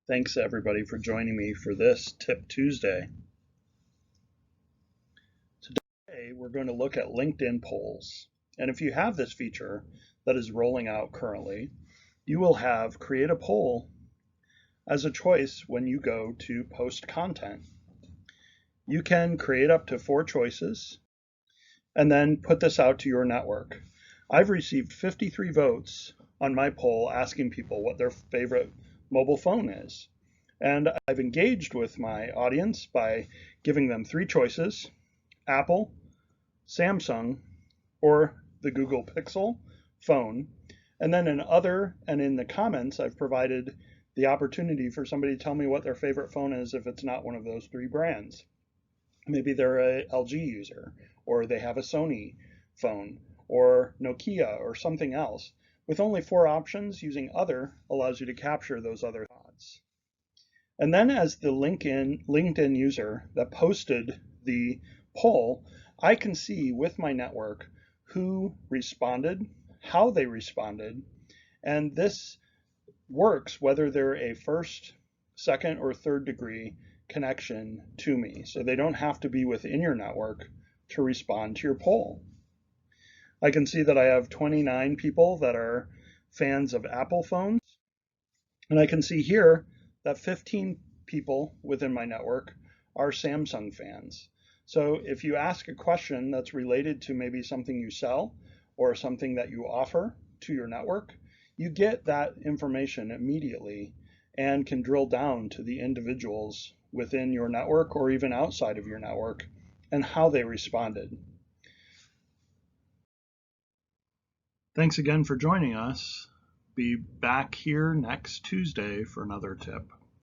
Thanks everybody for joining me for this Tip Tuesday. Today we're going to look at LinkedIn polls. And if you have this feature that is rolling out currently, you will have create a poll as a choice when you go to post content. You can create up to 4 choices and then put this out to your network. I've received 53 votes on my poll asking people what their favorite mobile phone is. And I've engaged with my audience by giving them 3 choices: Apple, Samsung, or the Google Pixel phone. And then in other and in the comments, I've provided the opportunity for somebody to tell me what their favorite phone is if it's not one of those 3 brands. Maybe they're a LG user, or they have a Sony phone, or Nokia, or something else. With only 4 options, using other allows you to capture those other thoughts. And then as the LinkedIn user that posted the poll, I can see with my network who responded, how they responded, and this works whether they're a first, second, or third degree connection to me. So they don't have to be within your network to respond to your poll. I can see that I have 29 people that are fans of Apple phones, and I can see here that 15 people within my network are Samsung fans. So if you ask a question that's related to maybe something you sell or something that you offer to your network, you get that information immediately and can drill down to the individuals within your network or even outside of your network and how they responded. Thanks again for joining us. Be back here next Tuesday for another tip.